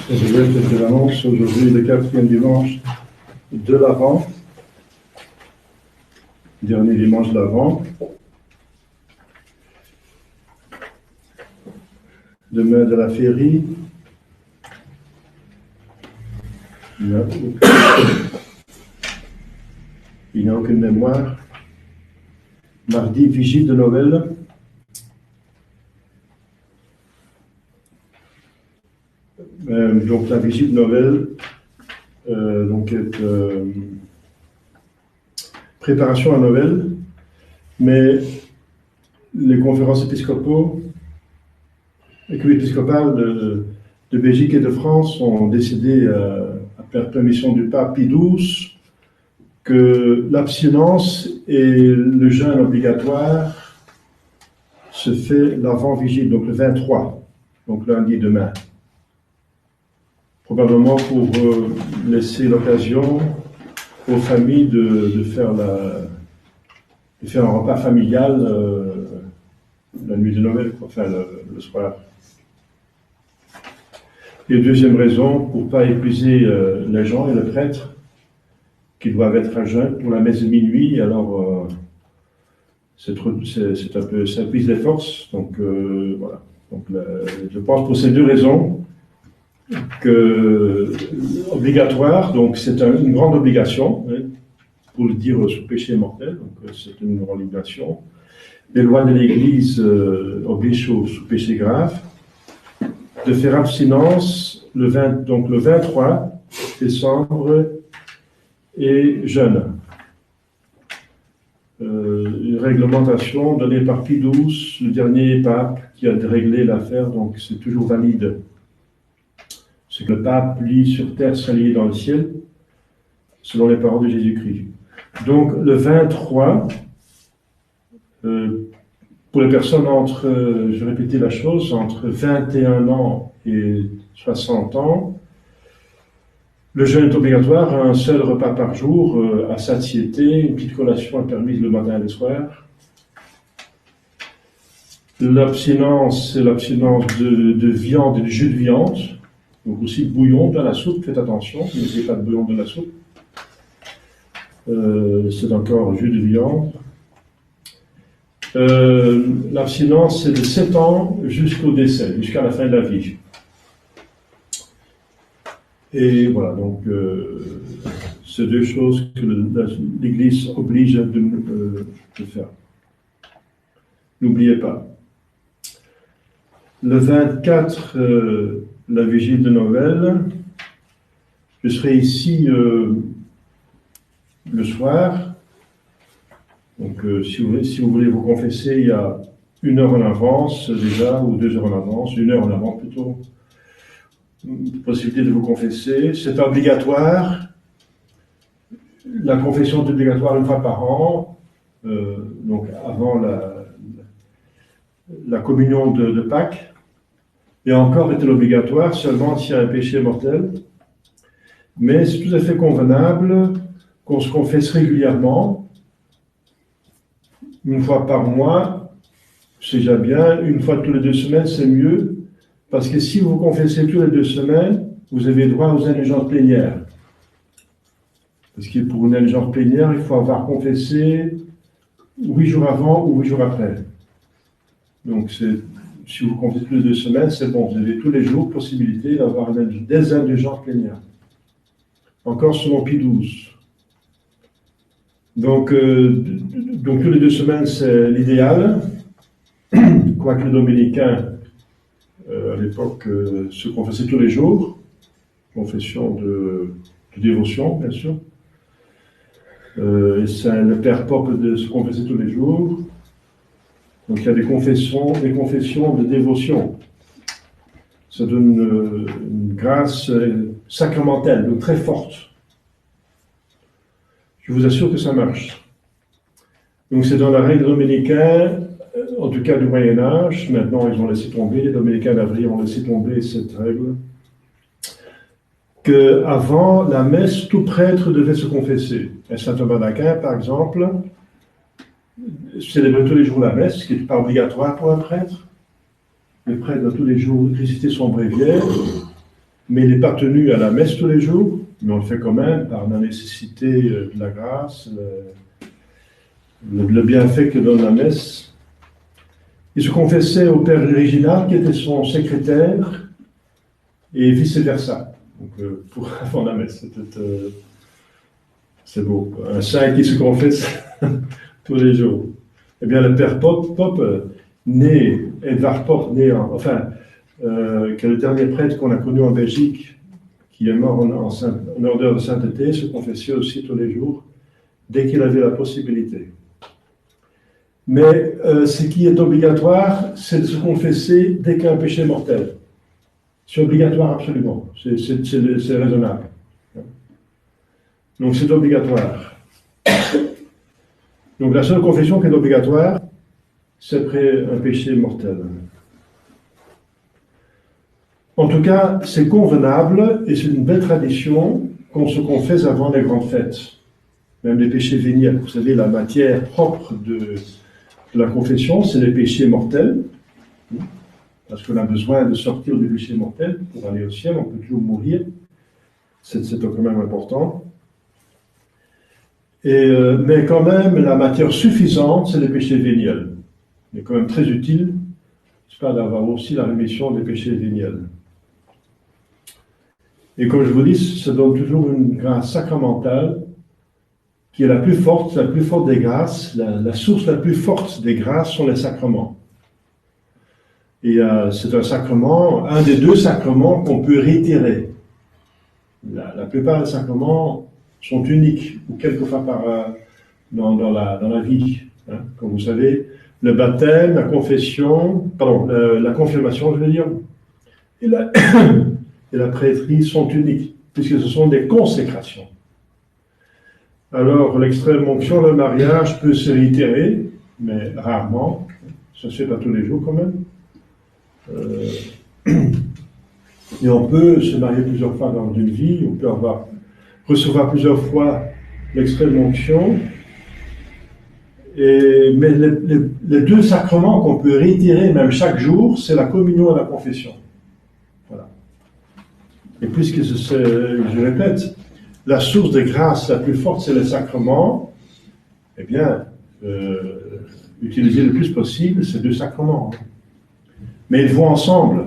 Je vais faire l'annonce aujourd'hui le quatrième dimanche de l'Avent, dernier dimanche d'Avent. Demain de la féerie. Il n'y a aucune mémoire. Mardi, vigile de Noël. Donc la vigile de Noël est préparation à Noël, mais les conférences épiscopales de Belgique et de France ont décidé, après la permission du pape Pie XII, que l'abstinence et le jeûne obligatoire se fait l'avant-vigile, donc le 23, donc lundi demain. Probablement pour laisser l'occasion aux familles de faire un repas familial la nuit de Noël, enfin le soir. Et deuxième raison, pour ne pas épuiser les gens et les prêtres qui doivent être à jeûne pour la messe de minuit, alors ça épuise les forces. Donc voilà. Donc, je pense pour ces deux raisons que obligatoire, donc c'est une grande obligation, hein, pour le dire sous péché mortel, donc c'est une grande obligation. Les lois de l'Église obligent sous péché grave de faire abstinence le 23 décembre et jeûne. Une réglementation donnée par Pie XII, le dernier pape qui a réglé l'affaire, donc c'est toujours valide. C'est que le pape, lui, sur terre, sera lié dans le ciel, selon les paroles de Jésus-Christ. Donc, le 23, pour les personnes je vais répéter la chose, entre 21 ans et 60 ans, le jeûne est obligatoire, un seul repas par jour, à satiété, une petite collation est permise le matin et le soir. L'abstinence, c'est l'abstinence de viande et de jus de viande. Donc aussi bouillon dans la soupe, faites attention, ne mettez pas de bouillon dans la soupe. C'est encore jus de viande. L'abstinence, c'est de 7 ans jusqu'au décès, jusqu'à la fin de la vie. Et voilà, donc c'est deux choses que l'Église oblige de faire. N'oubliez pas. Le 24, la vigile de Noël, je serai ici le soir. Donc, si vous voulez vous confesser, il y a 1 heure en avance déjà, ou 2 heures en avance, 1 heure en avance plutôt. Possibilité de vous confesser. C'est obligatoire. La confession est obligatoire 1 fois par an, donc avant la communion de Pâques. Et encore est-elle obligatoire seulement s'il y a un péché mortel. Mais c'est tout à fait convenable qu'on se confesse régulièrement, 1 fois par mois, c'est déjà bien. 1 fois toutes les 2 semaines, c'est mieux, parce que si vous vous confessez toutes les 2 semaines, vous avez droit aux indulgences plénières. Parce que pour une indulgence plénière, il faut avoir confessé 8 jours avant ou 8 jours après. Donc, si vous confessez toutes les 2 semaines, c'est bon. Vous avez tous les jours possibilité d'avoir des indulgences plénières. Encore selon Pie XII. Donc toutes les 2 semaines, c'est l'idéal. Quoique les dominicains, à l'époque, se confessaient tous les jours. Confession de dévotion, bien sûr. Et c'est le père Pope de se confesser tous les jours. Donc il y a des confessions de dévotion. Ça donne une grâce sacramentelle, donc très forte. Je vous assure que ça marche. Donc c'est dans la règle dominicaine, en tout cas du Moyen-Âge. Maintenant ils ont laissé tomber, les dominicains d'Avril ont laissé tomber cette règle, qu'avant la messe, tout prêtre devait se confesser. Et saint Thomas d'Aquin, par exemple, célébrait tous les jours la messe, ce qui n'est pas obligatoire pour un prêtre. Le prêtre doit tous les jours réciter son bréviaire. mais il n'est pas tenu à la messe tous les jours, mais on le fait quand même par la nécessité de la grâce, le bienfait que donne la messe. Il se confessait au père original qui était son secrétaire et vice-versa. Donc, pour avant la messe, c'est beau. Un saint qui se confesse tous les jours. Eh bien, le père Pop, né, Edvard Pop, né qui est le dernier prêtre qu'on a connu en Belgique, qui est mort en ordre de sainteté, se confessait aussi tous les jours, dès qu'il avait la possibilité. Mais ce qui est obligatoire, c'est de se confesser dès qu'il y a un péché mortel. C'est obligatoire absolument, c'est raisonnable. Donc c'est obligatoire. Donc la seule confession qui est obligatoire, c'est après un péché mortel. En tout cas, c'est convenable et c'est une belle tradition qu'on se confesse avant les grandes fêtes, même les péchés véniels. Vous savez, la matière propre de la confession, c'est les péchés mortels, parce qu'on a besoin de sortir du péché mortel pour aller au ciel, on peut toujours mourir, c'est quand même important. Mais quand même, la matière suffisante, c'est les péchés véniels. Il est quand même très utile, n'est-ce pas, d'avoir aussi la rémission des péchés véniels. Et comme je vous dis, ça donne toujours une grâce sacramentale qui est la plus forte des grâces. La source la plus forte des grâces sont les sacrements. Et c'est un sacrement, un des deux sacrements qu'on peut réitérer. La plupart des sacrements sont uniques, ou quelquefois dans la vie. Hein. Comme vous savez, le baptême, la confession, la confirmation, je veux dire, et la prêtrise sont uniques, puisque ce sont des consécrations. Alors, l'extrême onction, le mariage peut se réitérer, mais rarement. Ça ne se fait pas tous les jours quand même. Et on peut se marier plusieurs fois dans une vie, on peut recevoir plusieurs fois l'extrême onction. Mais les deux sacrements qu'on peut réitérer même chaque jour, c'est la communion et la confession. Voilà. Et puisque je répète, la source de grâce la plus forte, c'est les sacrements, eh bien, utiliser le plus possible ces deux sacrements. Mais ils vont ensemble,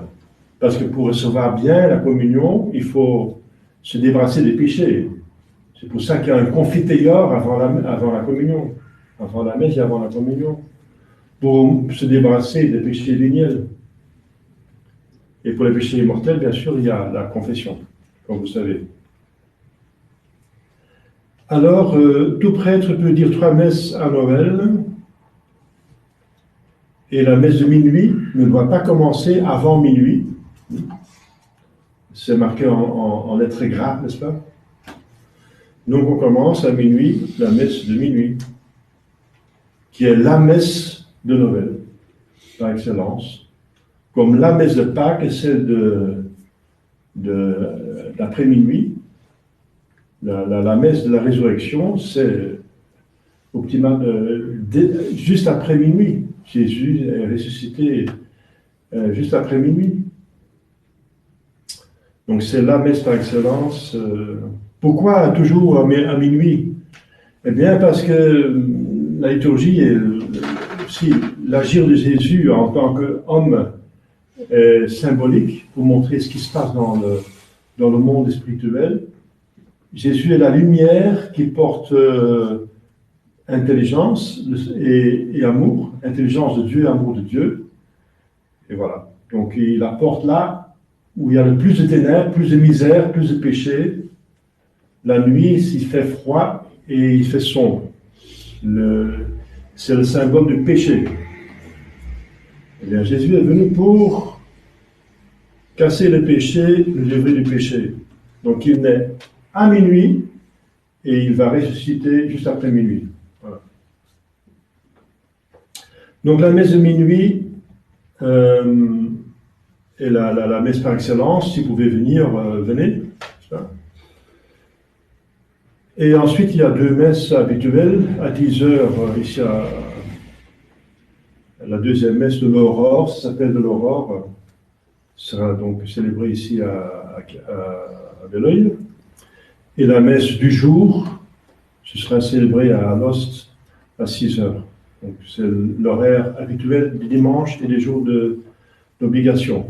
parce que pour recevoir bien la communion, il faut se débarrasser des péchés. C'est pour ça qu'il y a un confiteor avant la communion, avant la messe et avant la communion, pour se débarrasser des péchés véniels. Et pour les péchés mortels, bien sûr, il y a la confession, comme vous savez. Alors, tout prêtre peut dire 3 messes à Noël, et la messe de minuit ne doit pas commencer avant minuit. C'est marqué en lettres gras, n'est-ce pas? Donc on commence à minuit, la messe de minuit, qui est la messe de Noël, par excellence, comme la messe de Pâques est celle d'après-minuit. La messe de la résurrection, c'est juste après minuit. Jésus est ressuscité juste après minuit. Donc c'est la messe par excellence. Pourquoi toujours à minuit? Eh bien parce que la liturgie est aussi l'agir de Jésus en tant qu'homme est symbolique pour montrer ce qui se passe dans le monde spirituel. Jésus est la lumière qui porte intelligence et amour, intelligence de Dieu et amour de Dieu. Et voilà. Donc il apporte là où il y a le plus de ténèbres, plus de misère, plus de péché. La nuit, il fait froid et il fait sombre. C'est le symbole du péché. Eh bien, Jésus est venu pour casser le péché, le lever du péché. Donc il naît à minuit et il va ressusciter juste après minuit. Voilà. Donc la messe de minuit est la messe par excellence. Si vous pouvez venir, venez. Et ensuite, il y a 2 messes habituelles. À 10h, ici, la deuxième messe de l'aurore, ça s'appelle de l'aurore. sera donc célébrée ici à Belleuil. Et la messe du jour, ce sera célébré à Alost à 6 heures. Donc c'est l'horaire habituel du dimanche et des jours d'obligation.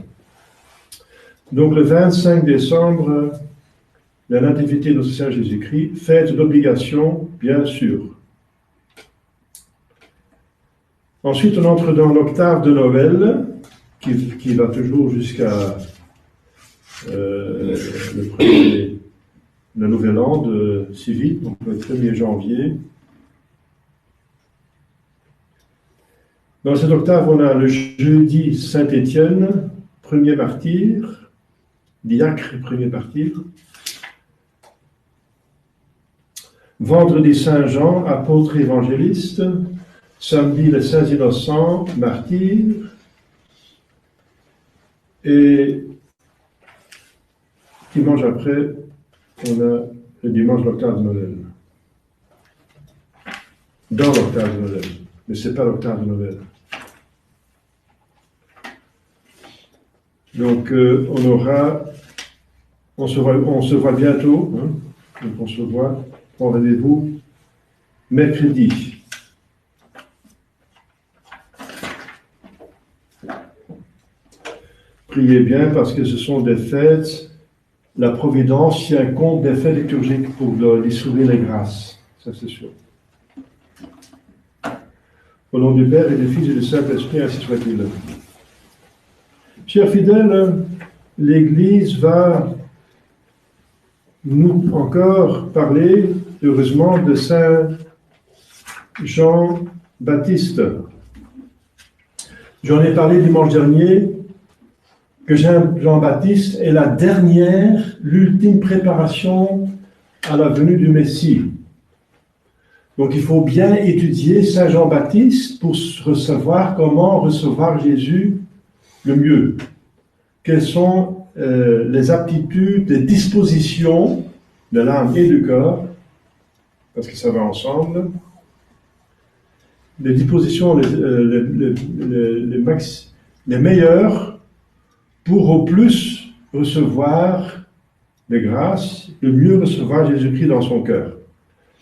Donc le 25 décembre, la Nativité de notre Seigneur Jésus-Christ, fête d'obligation, bien sûr. Ensuite, on entre dans l'octave de Noël, qui va toujours jusqu'à le nouvel an civil, donc le 1er janvier. Dans cette octave, on a le jeudi Saint-Étienne, premier martyr, diacre, premier martyr. Vendredi Saint-Jean, apôtre évangéliste. Samedi les Saints Innocents, martyrs. Et dimanche après, on a le dimanche de l'octave de Noël. Dans l'octave de Noël. Mais ce n'est pas l'octave de Noël. Donc, on se voit bientôt. Hein, donc, on se voit, prend rendez-vous mercredi. Priez bien parce que ce sont des fêtes, la Providence tient compte des fêtes liturgiques pour distribuer les grâces. Ça, c'est sûr. Au nom du Père et du Fils et du Saint-Esprit, ainsi soit-il. Chers fidèles, l'Église va nous encore parler, heureusement, de Saint Jean-Baptiste. J'en ai parlé dimanche dernier, que Jean-Baptiste est la dernière, l'ultime préparation à la venue du Messie. Donc il faut bien étudier Saint Jean-Baptiste pour savoir comment recevoir Jésus le mieux. Quelles sont les aptitudes, les dispositions de l'âme et du corps, parce que ça va ensemble, les dispositions les meilleures pour au plus recevoir les grâces, le mieux recevoir Jésus-Christ dans son cœur.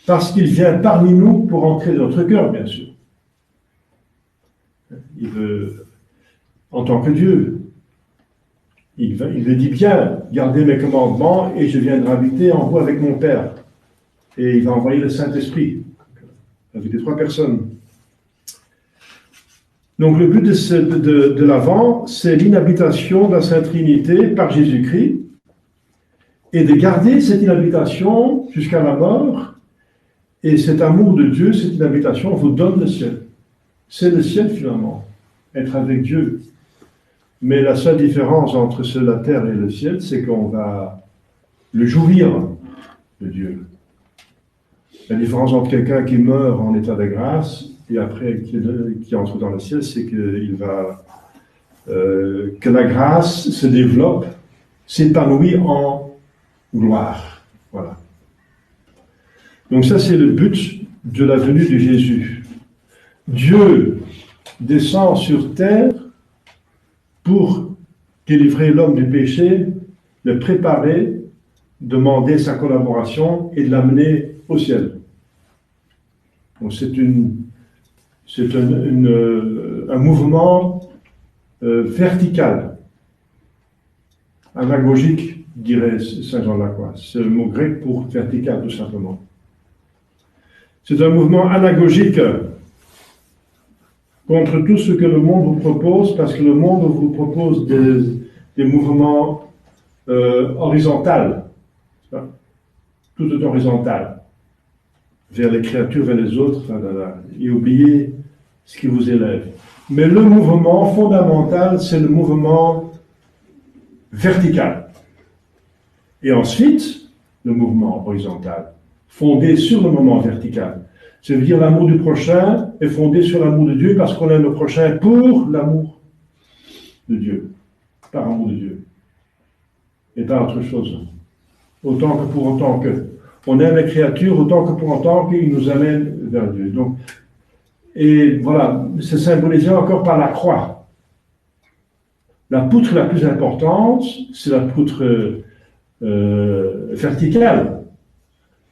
Parce qu'il vient parmi nous pour entrer dans notre cœur, bien sûr. Il veut, en tant que Dieu, il le dit bien, gardez mes commandements et je viendrai habiter en vous avec mon Père. Et il va envoyer le Saint-Esprit, avec les 3 personnes. Donc le but de l'Avent, c'est l'inhabitation de la Sainte Trinité par Jésus-Christ, et de garder cette inhabitation jusqu'à la mort. Et cet amour de Dieu, cette inhabitation, vous donne le ciel. C'est le ciel finalement, être avec Dieu. Mais la seule différence entre la terre et le ciel, c'est qu'on va le jouir de Dieu. La différence entre quelqu'un qui meurt en état de grâce et après qui entre dans le ciel, c'est qu'il va que la grâce se développe, s'épanouit en gloire. Voilà. Donc ça, c'est le but de la venue de Jésus. Dieu descend sur terre pour délivrer l'homme du péché, le préparer, demander sa collaboration et de l'amener au ciel. Donc c'est un mouvement vertical, anagogique, dirait Saint Jean de la Croix. C'est le mot grec pour vertical, tout simplement. C'est un mouvement anagogique contre tout ce que le monde vous propose, parce que le monde vous propose des mouvements horizontaux. Tout est horizontal. Vers les créatures, vers les autres, et oubliez ce qui vous élève. Mais le mouvement fondamental, c'est le mouvement vertical. Et ensuite, le mouvement horizontal, fondé sur le mouvement vertical. Ça veut dire l'amour du prochain est fondé sur l'amour de Dieu parce qu'on aime le prochain pour l'amour de Dieu, par amour de Dieu, et pas autre chose. Autant que pour autant que. On aime les créatures autant que pour autant qu'ils nous amènent vers Dieu. Donc, et voilà, c'est symbolisé encore par la croix. La poutre la plus importante, c'est la poutre verticale.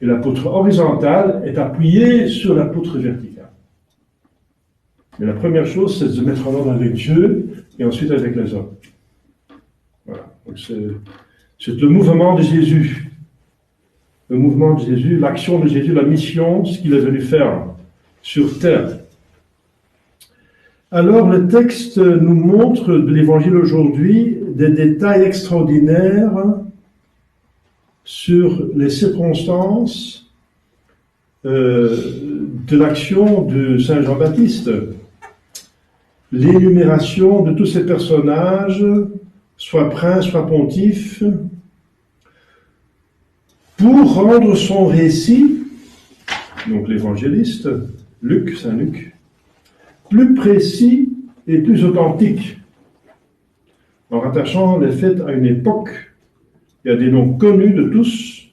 Et la poutre horizontale est appuyée sur la poutre verticale. Mais la première chose, c'est de se mettre en ordre avec Dieu et ensuite avec les hommes. Voilà. Donc c'est le mouvement de Jésus. Le mouvement de Jésus, l'action de Jésus, la mission, ce qu'il est venu faire sur terre. Alors, le texte nous montre de l'Évangile aujourd'hui des détails extraordinaires sur les circonstances de l'action de Saint Jean-Baptiste. L'énumération de tous ces personnages, soit princes, soit pontifes, pour rendre son récit, donc l'évangéliste, Luc, Saint Luc, plus précis et plus authentique, en rattachant les faits à une époque et à des noms connus de tous,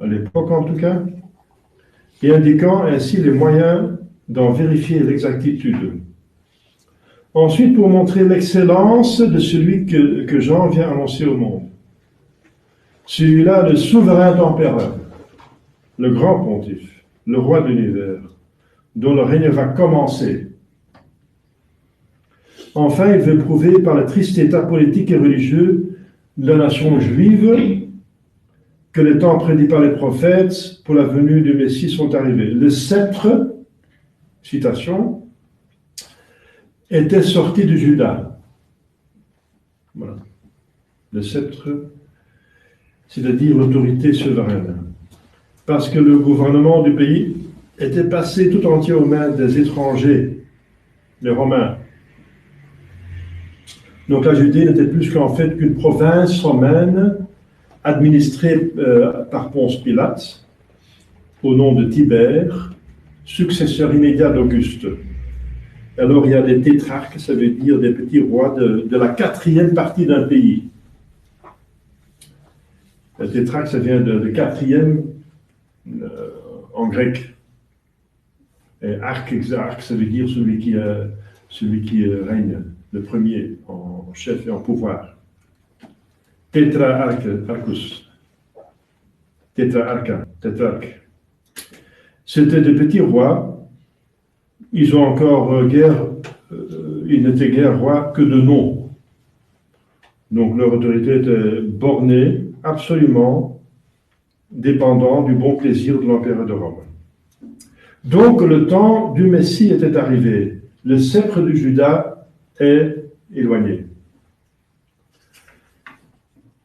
à l'époque en tout cas, et indiquant ainsi les moyens d'en vérifier l'exactitude. Ensuite, pour montrer l'excellence de celui que Jean vient annoncer au monde. Celui-là, le souverain tempérant, le grand pontife, le roi de l'univers, dont le règne va commencer. Enfin, il veut prouver par le triste état politique et religieux de la nation juive que les temps prédits par les prophètes pour la venue du Messie sont arrivés. Le sceptre, citation, était sorti de Juda. Voilà. Le sceptre, c'est-à-dire l'autorité souveraine. Parce que le gouvernement du pays était passé tout entier aux mains des étrangers, les Romains. Donc la Judée n'était plus qu'en fait qu'une province romaine administrée par Ponce Pilate, au nom de Tibère, successeur immédiat d'Auguste. Alors il y a des tétrarques, ça veut dire des petits rois de la quatrième partie d'un pays. Le tétrarque, ça vient de quatrième en grec. Et arc, ça veut dire celui qui règne, le premier en chef et en pouvoir. Tétrarchus. Tétrarque. C'était des petits rois. Ils ont encore ils n'étaient guère rois que de nom. Donc leur autorité était bornée, absolument dépendant du bon plaisir de l'empereur de Rome. Donc le temps du Messie était arrivé. Le sceptre de Juda est éloigné.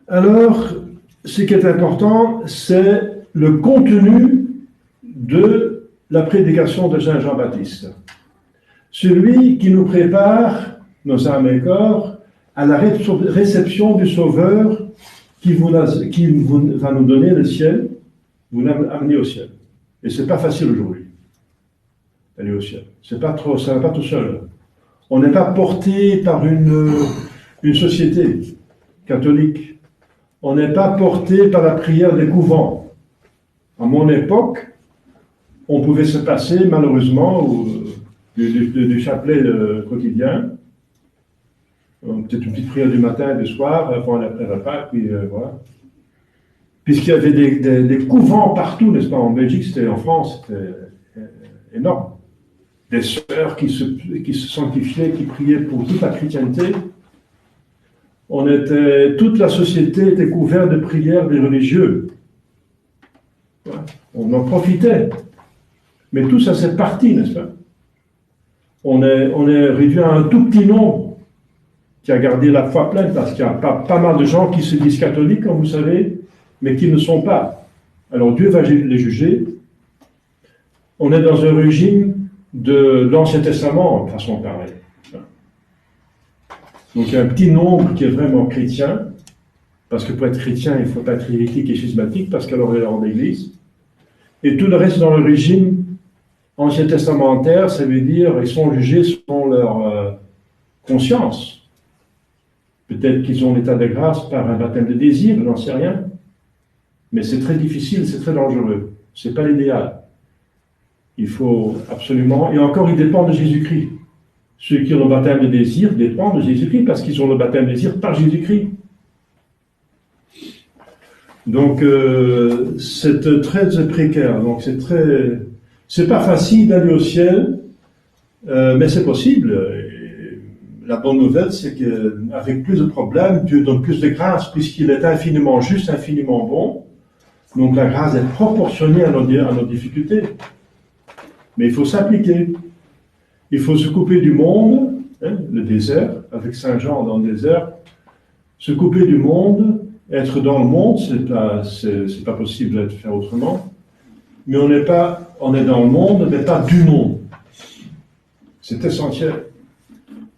Alors, ce qui est important, c'est le contenu de la prédication de Saint Jean-Baptiste. Celui qui nous prépare, nos âmes et corps, à la réception du Sauveur qui va nous donner le ciel, vous amener au ciel. Et ce n'est pas facile aujourd'hui, aller au ciel. Ça ne va pas tout seul. On n'est pas porté par une société catholique. On n'est pas porté par la prière des couvents. À mon époque, on pouvait se passer, malheureusement, du chapelet quotidien. Peut-être une petite prière du matin et du soir, avant l'après-repas, puis voilà. Puisqu'il y avait des couvents partout, n'est-ce pas? En Belgique, en France, c'était énorme. Des sœurs qui se sanctifiaient, qui priaient pour toute la chrétienté. Toute la société était couverte de prières des religieux. Voilà. On en profitait. Mais tout ça, c'est parti, n'est-ce pas? On est réduit à un tout petit nombre qui a gardé la foi pleine, parce qu'il y a pas mal de gens qui se disent catholiques, comme vous savez, mais qui ne sont pas. Alors Dieu va les juger. On est dans un régime de l'Ancien Testament, de façon de parler. Donc il y a un petit nombre qui est vraiment chrétien, parce que pour être chrétien, il ne faut pas être hérétique et schismatique, parce qu'alors il est hors d'église. Et tout le reste dans le régime ancien testamentaire, ça veut dire qu'ils sont jugés selon leur conscience. Peut-être qu'ils ont l'état de grâce par un baptême de désir, je n'en sais rien. Mais c'est très difficile, c'est très dangereux. Ce n'est pas l'idéal. Il faut absolument... Et encore, il dépend de Jésus-Christ. Ceux qui ont le baptême de désir dépendent de Jésus-Christ parce qu'ils ont le baptême de désir par Jésus-Christ. Donc, c'est très précaire. Donc, c'est pas facile d'aller au ciel, mais c'est possible. Et la bonne nouvelle, c'est qu'avec plus de problèmes, Dieu donne plus de grâce puisqu'il est infiniment juste, infiniment bon. Donc, la grâce est proportionnée à nos difficultés. Mais il faut s'appliquer. Il faut se couper du monde, hein, le désert, avec Saint Jean dans le désert. Se couper du monde. Être dans le monde, c'est pas possible de faire autrement. Mais on est dans le monde, mais pas du monde. C'est essentiel.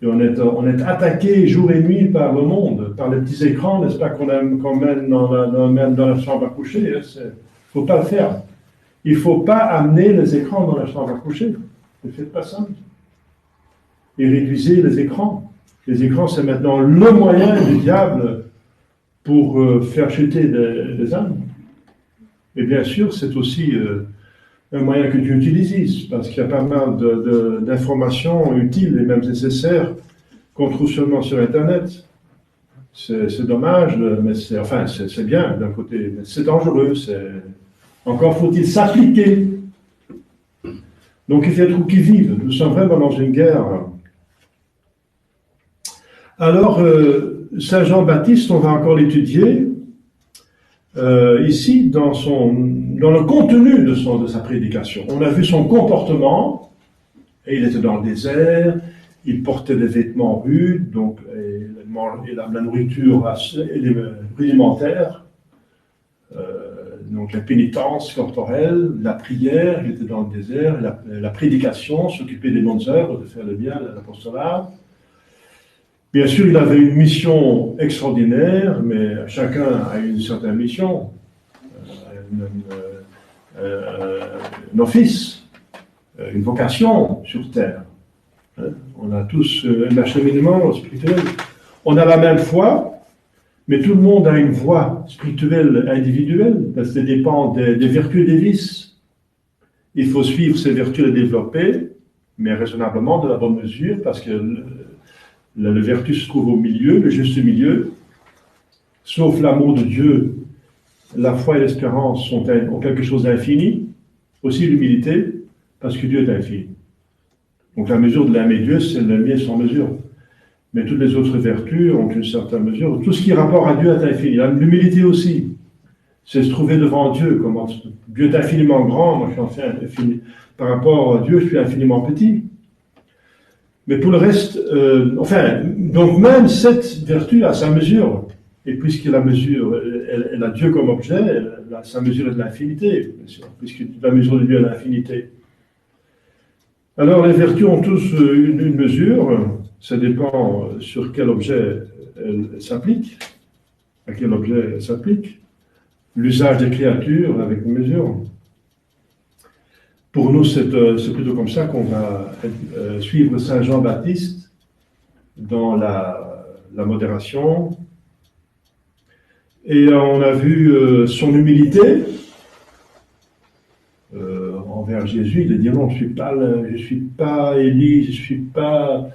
Et on est attaqué jour et nuit par le monde, par les petits écrans, n'est-ce pas, qu'on mène dans la chambre à coucher. Il ne faut pas le faire. Il ne faut pas amener les écrans dans la chambre à coucher. Ne faites pas ça. Et réduisez les écrans. Les écrans, c'est maintenant le moyen du diable pour faire chuter des âmes. Et bien sûr, c'est aussi un moyen que Dieu utilise, parce qu'il y a pas mal d'informations utiles et même nécessaires qu'on trouve seulement sur Internet. C'est dommage, mais c'est bien d'un côté, mais c'est dangereux. Encore faut-il s'appliquer. Donc il faut être qui vive. Nous sommes vraiment dans une guerre. Alors, Saint Jean-Baptiste, on va encore l'étudier ici dans le contenu de sa prédication. On a vu son comportement, et il était dans le désert, il portait des vêtements rudes, donc et la nourriture rudimentaire, donc la pénitence corporelle, la prière, il était dans le désert, la prédication, s'occuper des bonnes œuvres, de faire le bien, l'apostolat. Bien sûr, il avait une mission extraordinaire, mais chacun a une certaine mission, un office, une vocation sur terre. On a tous un acheminement spirituel. On a la même foi, mais tout le monde a une voie spirituelle individuelle, parce que ça dépend des vertus et des vices. Il faut suivre ces vertus et les développer, mais raisonnablement, de la bonne mesure, parce que la vertu se trouve au milieu, le juste milieu. Sauf l'amour de Dieu, la foi et l'espérance ont quelque chose d'infini. Aussi l'humilité, parce que Dieu est infini. Donc la mesure de l'âme et Dieu, c'est le mien sans mesure. Mais toutes les autres vertus ont une certaine mesure. Tout ce qui est rapport à Dieu est infini. L'humilité aussi, c'est se trouver devant Dieu. Comment Dieu est infiniment grand, moi je suis enfin infini. Par rapport à Dieu, je suis infiniment petit. Mais pour le reste, donc même cette vertu a sa mesure. Et puisque la mesure, elle a Dieu comme objet, sa mesure est de l'infinité, bien sûr, puisque la mesure de Dieu est l'infinité. Alors les vertus ont tous une mesure, ça dépend sur quel objet elle s'applique, à quel objet elle s'applique. L'usage des créatures avec une mesure. Pour nous, c'est plutôt comme ça qu'on va suivre Saint Jean-Baptiste dans la modération. Et on a vu son humilité envers Jésus, de dire non, je suis pas Élie, je suis pas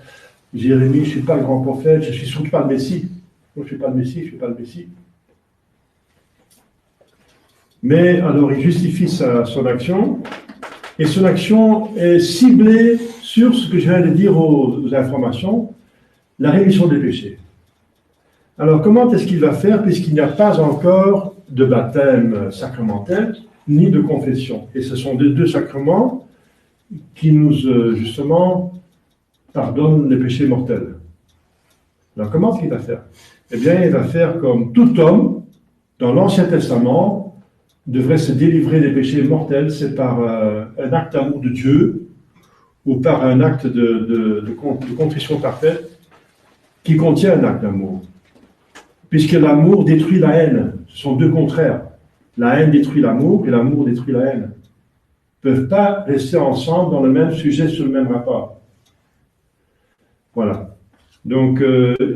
Jérémie, je suis pas le grand prophète, je suis surtout pas le Messie. Non, je suis pas le Messie, je suis pas le Messie. Mais alors il justifie son action. Et son action est ciblée sur ce que je viens de dire aux informations, la rémission des péchés. Alors, comment est-ce qu'il va faire, puisqu'il n'y a pas encore de baptême sacramentel, ni de confession? Et ce sont les deux sacrements qui nous, justement, pardonnent les péchés mortels. Alors, comment est-ce qu'il va faire? Eh bien, il va faire comme tout homme, dans l'Ancien Testament, devrait se délivrer des péchés mortels, c'est par un acte d'amour de Dieu ou par un acte de contrition parfaite qui contient un acte d'amour. Puisque l'amour détruit la haine. Ce sont deux contraires. La haine détruit l'amour et l'amour détruit la haine. Ils ne peuvent pas rester ensemble dans le même sujet, sur le même rapport. Voilà. Donc,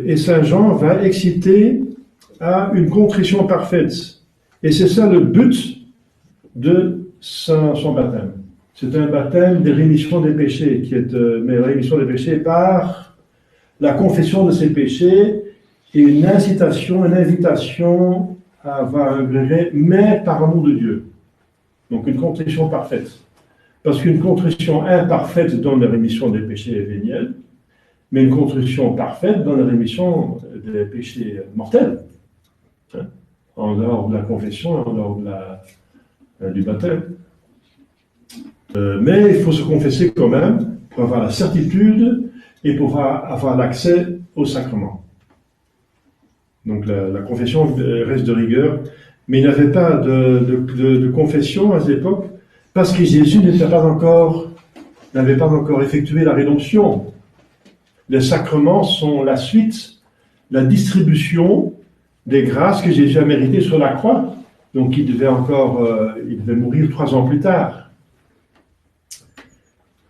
et Saint Jean va exciter à une contrition parfaite. Et c'est ça le but de son baptême. C'est un baptême de rémission des péchés, mais rémission des péchés par la confession de ses péchés et une incitation, une invitation à avoir un regret, mais par amour de Dieu. Donc une contrition parfaite. Parce qu'une contrition imparfaite donne la rémission des péchés véniels, mais une contrition parfaite donne la rémission des péchés mortels, hein, en dehors de la confession, en dehors du baptême. Mais il faut se confesser quand même pour avoir la certitude et pour avoir l'accès au sacrement. Donc la confession reste de rigueur, mais il n'y avait pas de confession à cette époque parce que Jésus n'avait pas encore effectué la rédemption. Les sacrements sont la suite, la distribution des grâces que Jésus a méritées sur la croix. Donc il devait mourir 3 ans plus tard.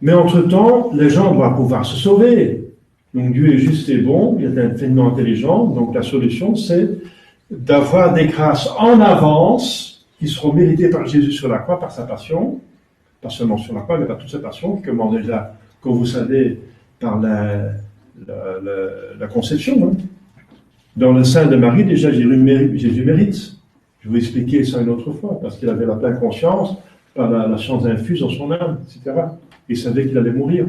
Mais entre-temps, les gens doivent pouvoir se sauver. Donc Dieu est juste et bon, il est infiniment intelligent. Donc la solution, c'est d'avoir des grâces en avance qui seront méritées par Jésus sur la croix, par sa passion. Pas seulement sur la croix, mais par toute sa passion, qui commence déjà, comme vous savez, par la conception. Hein. Dans le sein de Marie, déjà, Jésus mérite. Je vais vous expliquer ça une autre fois, parce qu'il avait la pleine conscience, par la science infuse dans son âme, etc. Il savait qu'il allait mourir.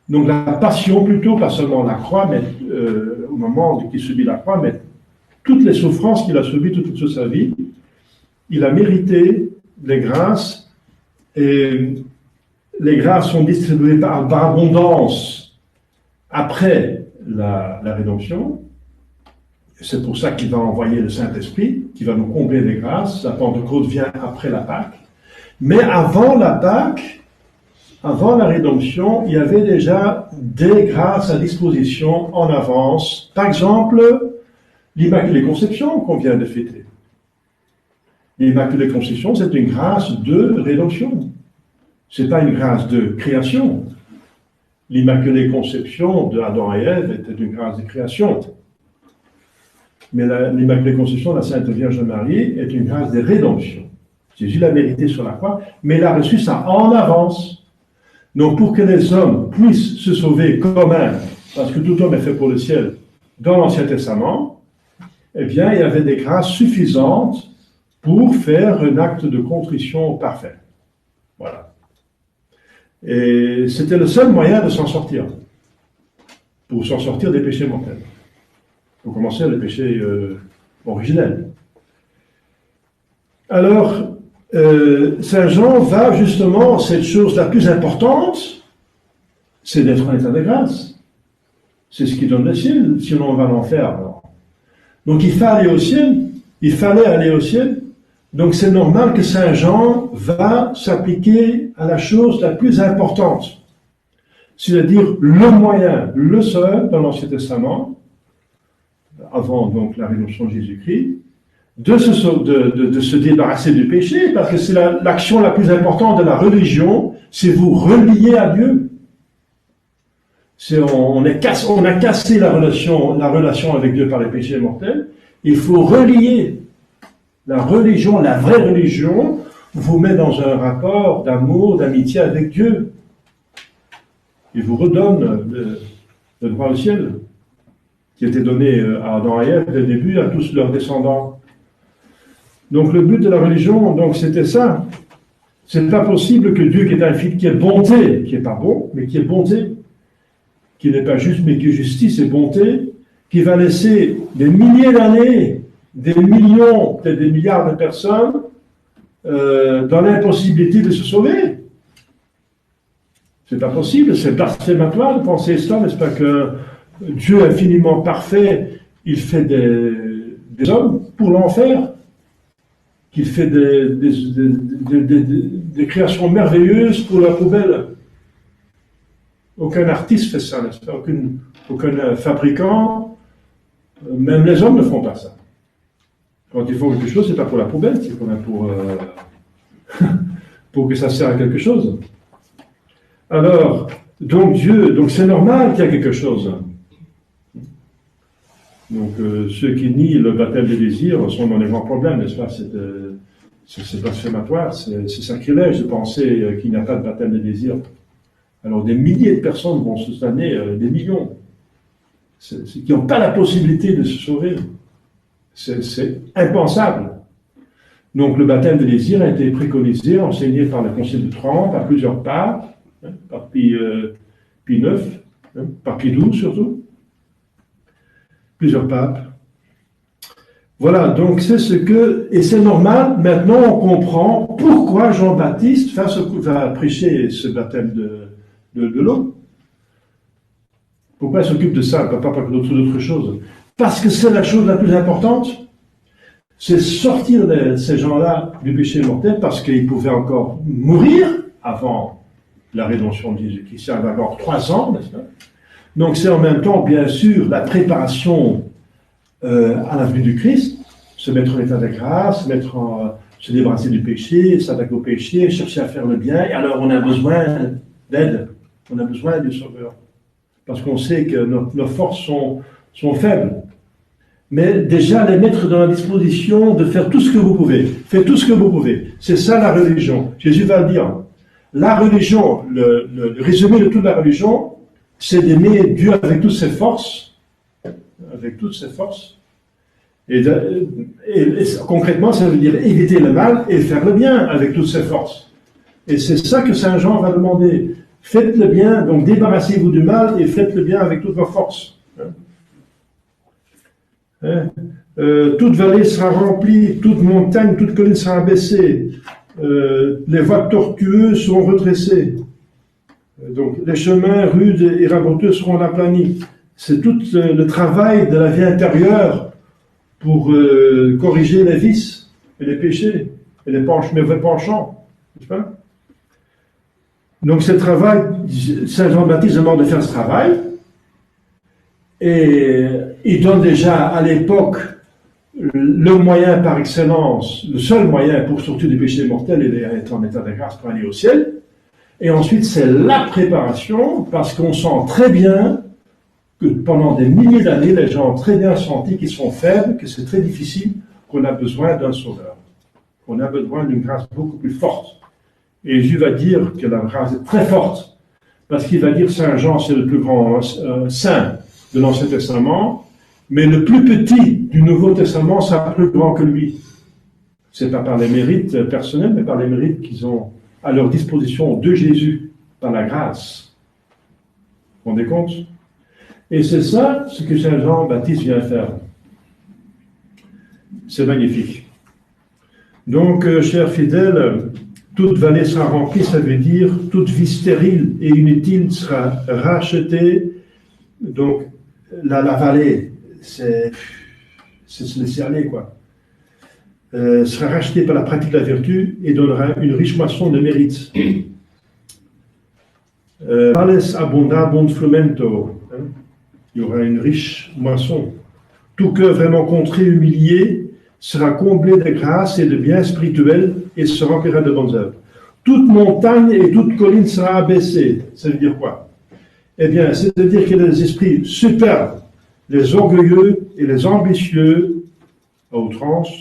Donc la passion plutôt, pas seulement la croix, mais au moment qu'il subit la croix, mais toutes les souffrances qu'il a subies toute sa vie, il a mérité les grâces, et les grâces sont distribuées par abondance après la rédemption. C'est pour ça qu'il va envoyer le Saint-Esprit, qui va nous combler des grâces. La Pentecôte vient après la Pâque. Mais avant la Pâque, avant la rédemption, il y avait déjà des grâces à disposition en avance. Par exemple, l'Immaculée Conception qu'on vient de fêter. L'Immaculée Conception, c'est une grâce de rédemption. Ce n'est pas une grâce de création. L'Immaculée Conception de Adam et Ève était une grâce de création. Mais l'Immaculée Conception de la Sainte Vierge Marie est une grâce de rédemption. Jésus l'a mérité sur la croix, mais il a reçu ça en avance. Donc pour que les hommes puissent se sauver comme un, parce que tout homme est fait pour le ciel, dans l'Ancien Testament, eh bien il y avait des grâces suffisantes pour faire un acte de contrition parfait. Voilà. Et c'était le seul moyen de s'en sortir, pour s'en sortir des péchés mortels. Pour commencer, les péchés originels. Alors, Saint Jean va justement, cette chose la plus importante, c'est d'être en état de grâce. C'est ce qui donne le ciel, sinon on va en l'enfer. Alors. Donc il fallait aller au ciel. Donc c'est normal que Saint Jean va s'appliquer à la chose la plus importante. C'est-à-dire le moyen, le seul dans l'Ancien Testament, avant donc la rédemption de Jésus-Christ, de se débarrasser du péché, parce que c'est l'action la plus importante de la religion, c'est vous relier à Dieu. On a cassé la relation avec Dieu par les péchés mortels. Il faut relier. La religion, la vraie religion, vous met dans un rapport d'amour, d'amitié avec Dieu. Il vous redonne le droit au ciel, qui était donné à Adam et Ève dès le début, à tous leurs descendants. Donc le but de la religion, donc c'était ça. C'est pas possible que Dieu qui est infini, qui est bonté, qui est pas bon, mais qui est bonté, qui n'est pas juste, mais qui est justice et bonté, qui va laisser des milliers d'années, des millions, peut-être des milliards de personnes dans l'impossibilité de se sauver. C'est pas possible, c'est blasphématoire de penser ça, n'est-ce pas, que Dieu infiniment parfait, il fait des hommes pour l'enfer, qu'il fait des créations merveilleuses pour la poubelle. Aucun artiste fait ça, n'est-ce pas? Aucun fabricant, même les hommes ne font pas ça. Quand ils font quelque chose, c'est pas pour la poubelle, c'est quand même pour que ça sert à quelque chose. Alors, donc c'est normal qu'il y a quelque chose. Donc, ceux qui nient le baptême des désirs sont dans les grands problèmes, n'est-ce pas? C'est blasphématoire, c'est sacrilège de penser qu'il n'y a pas de baptême de désir. Alors des milliers de personnes vont cette année, des millions, qui n'ont pas la possibilité de se sauver. C'est impensable. Donc le baptême de désir a été préconisé, enseigné par le Concile de Trente, par plusieurs papes, par Pie IX, par Pie XII surtout, plusieurs papes. Voilà, donc c'est ce que, et c'est normal, maintenant on comprend pourquoi Jean-Baptiste va prêcher ce baptême de l'eau. Pourquoi il s'occupe de ça, pas d'autre chose? Parce que c'est la chose la plus importante, c'est sortir ces gens-là du péché mortel, parce qu'ils pouvaient encore mourir avant la rédemption de Jésus-Christ. Il y avait encore 3 ans, n'est-ce pas? Donc c'est en même temps, bien sûr, la préparation à la venue du Christ, se mettre en état de grâce, se débarrasser du péché, s'attaquer au péché, chercher à faire le bien. Et alors on a besoin d'aide, on a besoin du Sauveur. Parce qu'on sait que nos forces sont faibles. Mais déjà les mettre dans la disposition de faire tout ce que vous pouvez. Faites tout ce que vous pouvez. C'est ça la religion. Jésus va le dire. La religion, le résumé de toute la religion, c'est d'aimer Dieu avec toutes ses forces. Avec toutes ses forces. Et concrètement, ça veut dire éviter le mal et faire le bien avec toutes ses forces. Et c'est ça que Saint Jean va demander. Faites le bien, donc débarrassez-vous du mal et faites le bien avec toutes vos forces. Toute vallée sera remplie, toute montagne, toute colline sera abaissée. Les voies tortueuses seront redressées. Donc les chemins rudes et raboteux seront aplanis. C'est tout le travail de la vie intérieure pour corriger les vices et les péchés et les mauvais penchants, n'est-ce pas? Donc ce travail, Saint Jean-Baptiste demande de faire ce travail, et il donne déjà à l'époque le moyen par excellence, le seul moyen pour sortir du péché mortel et être en état de grâce pour aller au ciel. Et ensuite c'est la préparation, parce qu'on sent très bien que pendant des milliers d'années, les gens ont très bien senti qu'ils sont faibles, que c'est très difficile, qu'on a besoin d'un sauveur, qu'on a besoin d'une grâce beaucoup plus forte. Et Jésus va dire que la grâce est très forte, parce qu'il va dire Saint Jean, c'est le plus grand saint de l'Ancien Testament, mais le plus petit du Nouveau Testament sera plus grand que lui. C'est pas par les mérites personnels, mais par les mérites qu'ils ont à leur disposition de Jésus, par la grâce. Vous vous rendez compte? Et c'est ça ce que Saint Jean-Baptiste vient faire. C'est magnifique. Donc, chers fidèles, toute vallée sera remplie, ça veut dire toute vie stérile et inutile sera rachetée. Donc, la vallée, c'est se laisser aller, quoi. Sera rachetée par la pratique de la vertu et donnera une riche moisson de mérite. Vales abundabunt frumento. Il y aura une riche moisson. Tout cœur vraiment contré, humilié, sera comblé de grâce et de biens spirituels et se remplira de bonnes œuvres. Toute montagne et toute colline sera abaissée. Ça veut dire quoi? Eh bien, c'est-à-dire que les esprits superbes, les orgueilleux et les ambitieux, à outrance,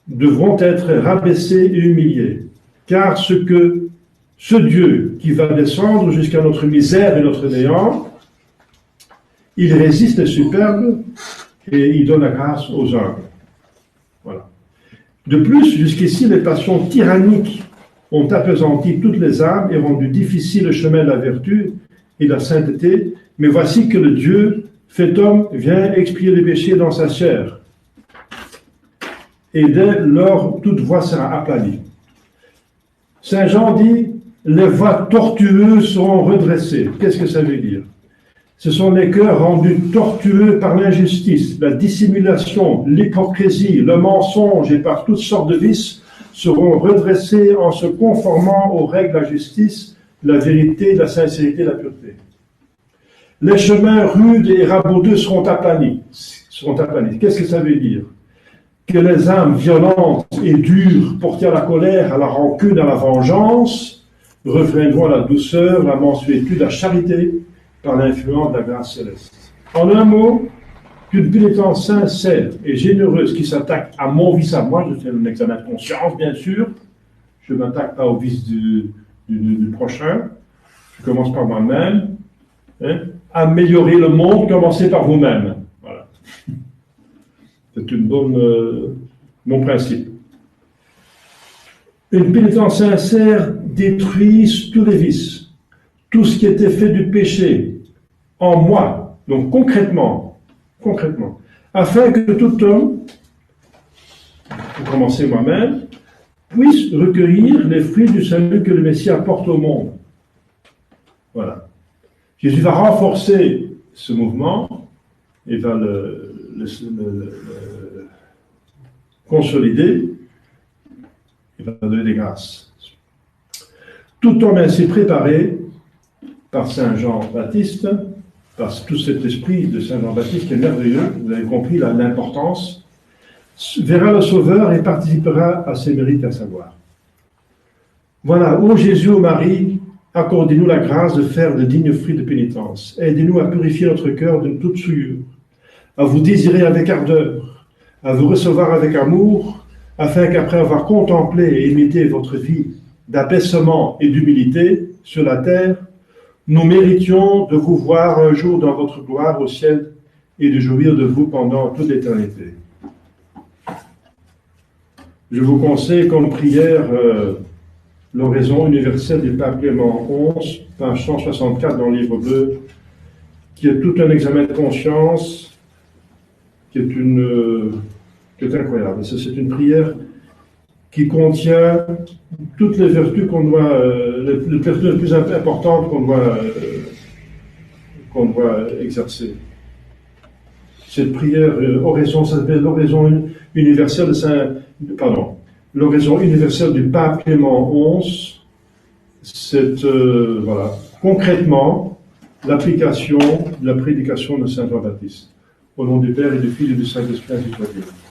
devront être rabaissés et humiliés. Car ce Dieu qui va descendre jusqu'à notre misère et notre néant, il résiste les superbes et il donne la grâce aux humbles. Voilà. De plus, jusqu'ici, les passions tyranniques ont appesanti toutes les âmes et rendu difficile le chemin de la vertu et de la sainteté. Mais voici que le Dieu fait homme vient expier les péchés dans sa chair. Et dès lors, toute voie sera aplanie. Saint Jean dit, les voies tortueuses seront redressées. Qu'est-ce que ça veut dire? Ce sont les cœurs rendus tortueux par l'injustice, la dissimulation, l'hypocrisie, le mensonge et par toutes sortes de vices seront redressés en se conformant aux règles de la justice, de la vérité, de la sincérité, de la pureté. Les chemins rudes et raboteux seront aplanis. Qu'est-ce que ça veut dire? Que les âmes violentes et dures, portées à la colère, à la rancune, à la vengeance, refraîneront à la douceur, la mansuétude, la charité, par l'influence de la grâce céleste. En un mot, qu'une pénitence sincère et généreuse qui s'attaque à mon vice à moi, je fais un examen de conscience, bien sûr, je ne m'attaque pas au vice du prochain, je commence par moi-même, hein. Améliorer le monde, commencez par vous-même. Voilà. C'est bon principe. Une pénitence sincère détruit tous les vices, tout ce qui était fait du péché en moi, donc concrètement, afin que tout homme, pour commencer moi-même, puisse recueillir les fruits du salut que le Messie apporte au monde. Voilà. Jésus va renforcer ce mouvement et va le consolider. Il va donner des grâces. Tout homme ainsi préparé par Saint Jean-Baptiste, par tout cet esprit de Saint Jean-Baptiste qui est merveilleux, vous avez compris l'importance, verra le Sauveur et participera à ses mérites à savoir. Voilà, ô Jésus, ô Marie, accordez-nous la grâce de faire de dignes fruits de pénitence. Aidez-nous à purifier notre cœur de toute souillure, à vous désirer avec ardeur, à vous recevoir avec amour, afin qu'après avoir contemplé et imité votre vie d'abaissement et d'humilité sur la terre, nous méritions de vous voir un jour dans votre gloire au ciel et de jouir de vous pendant toute l'éternité. Je vous conseille comme prière l'oraison universelle du Pape Clément XI, page 164 dans le livre bleu, qui est tout un examen de conscience, qui est incroyable. C'est une prière qui contient toutes les vertus qu'on doit, les vertus les plus importantes qu'on doit exercer. Cette prière, oraison, ça s'appelle l'oraison universelle l'oraison universelle du Pape Clément XI. C'est voilà, concrètement l'application de la prédication de Saint Jean-Baptiste. Au nom du Père et du Fils et du Saint-Esprit, ainsi soit-il.